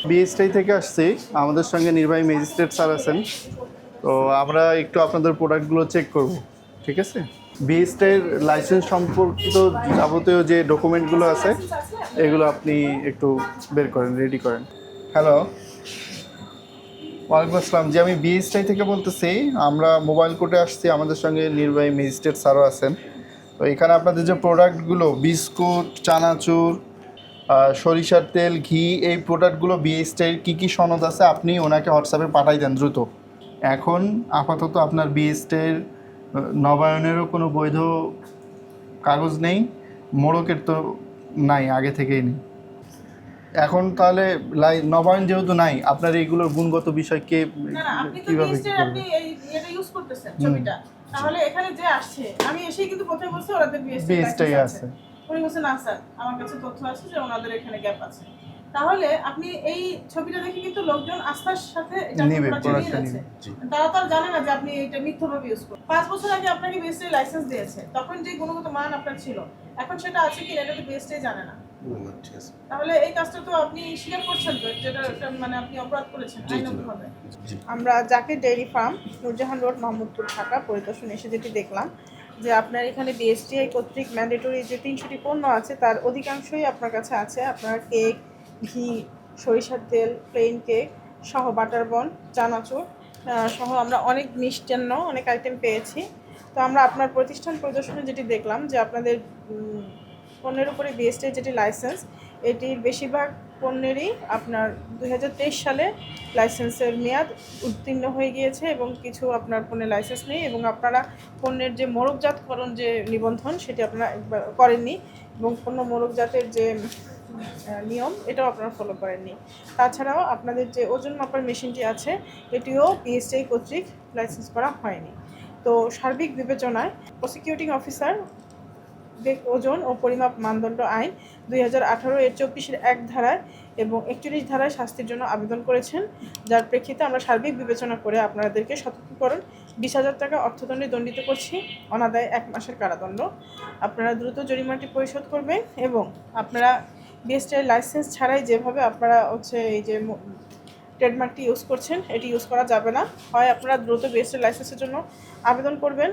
BSTI থেকে আসছি, আমাদের সঙ্গে নির্বাহী ম্যাজিস্ট্রেট স্যার আছেন। তো আমরা একটু আপনাদের প্রোডাক্টগুলো চেক করব, ঠিক আছে? বিএসটাইয়ের লাইসেন্স সম্পর্কিত যাবতীয় যে ডকুমেন্টগুলো আছে এগুলো আপনি একটু বের করেন, রেডি করেন। হ্যালো, ওয়ালাইকুম আসসালাম। জি, আমি বিএসটাই থেকে বলতেছি। আমরা মোবাইল কোর্টে আসছি, আমাদের সঙ্গে নির্বাহী ম্যাজিস্ট্রেট স্যারও আছেন। তো এখানে আপনাদের যে প্রোডাক্টগুলো বিস্কুট, চানাচুর, সরিষার তেল, ঘি, এই প্রোডাক্টগুলো বিএসটাইয়ের কী কী সনদ আছে আপনি ওনাকে হোয়াটসঅ্যাপে পাঠাই দেন দ্রুত। এখন আপাতত আপনার বিএসটাইয়ের নবায়নেরও কোনো বৈধ কাগজ নেই, মোড়কের তো নাই, আগে থেকেই নেই। এখন তাহলে নবায়ন যেহেতু নাই, আপনার এইগুলোর গুণগত বিষয় কে কিভাবে কি করবে? আপনি এই এটা ইউজ করতেছেন ছবিটা, তাহলে এখানে যে আসছে আমি এসেই কিন্তু প্রথমে বলছি ওনাদের বিএসটাই আছে। উনি বলছেন না স্যার, আমার কাছে তথ্য আছে যে ওনাদের এখানে গ্যাপ আছে। তাহলে আপনি এই ছবিটা দেখে কিন্তু লোকজন আস্থার সাথে এটা নেবে, নিয়ে প্রোডাক্টটা যাচ্ছে। নেবে। তারা তো আর জানে না যে আপনি এটা মিথ্যাভাবে ইউজ করেন। 5 বছর আগে আপনাকে বিএসটি লাইসেন্স দিয়েছে, তখন যে গুণগত মান আপনার ছিল, এখন সেটা আছে কি এটা তো বিএসটি জানে না। তাহলে এই কাজটা তো আপনি স্বীকার করছেন তো, যেটা মানে আপনি অপরাধ করেছেন আইনগতভাবে। আমরা Zakir dairy farm, Nurjahan road, Mohammadpur, Dhaka পরিদর্শন এসে যেটি দেখলাম যে আপনার এখানে বিএসটিআই কর্তৃক ম্যান্ডেটরি যে 300টি পণ্য আছে তার অধিকাংশই আপনার কাছে আছে। আপনার কেক, ঘি, সরিষার তেল, প্লেন কেক সহ, বাটার বন, চানাচুর সহ আমরা অনেক মিষ্টান্ন, অনেক আইটেম পেয়েছি। তো আমরা আপনার প্রতিষ্ঠান পরিদর্শনে যেটি দেখলাম যে আপনাদের পণ্যের উপরে বিএসটিআই যেটি লাইসেন্স, এটির বেশিরভাগ পণ্যেরই আপনার 2023 সালে লাইসেন্সের মেয়াদ উত্তীর্ণ হয়ে গিয়েছে এবং কিছু আপনার পণ্যের লাইসেন্স নেই, এবং আপনারা পণ্যের যে মোড়কজাতকরণ যে নিবন্ধন সেটি আপনারা করেননি, এবং পণ্য মোড়কজাতের যে নিয়ম এটাও আপনারা ফলো করেননি। তাছাড়াও আপনাদের যে ওজন মাপার মেশিনটি আছে এটিও বিএসটিআই কর্তৃক লাইসেন্স করা হয়নি। তো সার্বিক বিবেচনায় প্রসিকিউটিং অফিসার ওজন ও পরিমাপ মানদণ্ড আইন 2018 এর 24 1 ধারায় এবং 41 ধারায় শাস্তির জন্য আবেদন করেছেন, যার প্রেক্ষিতে আমরা সার্বিক বিবেচনা করে আপনাদেরকে সতর্কীকরণ 20,000 টাকা অর্থদণ্ডে দণ্ডিত করছি, অনাদায়ে 1 মাসের কারাদণ্ড। আপনারা দ্রুত জরিমানাটি পরিশোধ করবেন এবং আপনারা বিএসটিআই লাইসেন্স ছাড়াই যেভাবে আপনারা এই যে ট্রেডমার্কটি ইউজ করছেন এটি ইউজ করা যাবে না। হয় আপনারা দ্রুত বিএসটিআই লাইসেন্সের জন্য আবেদন করবেন।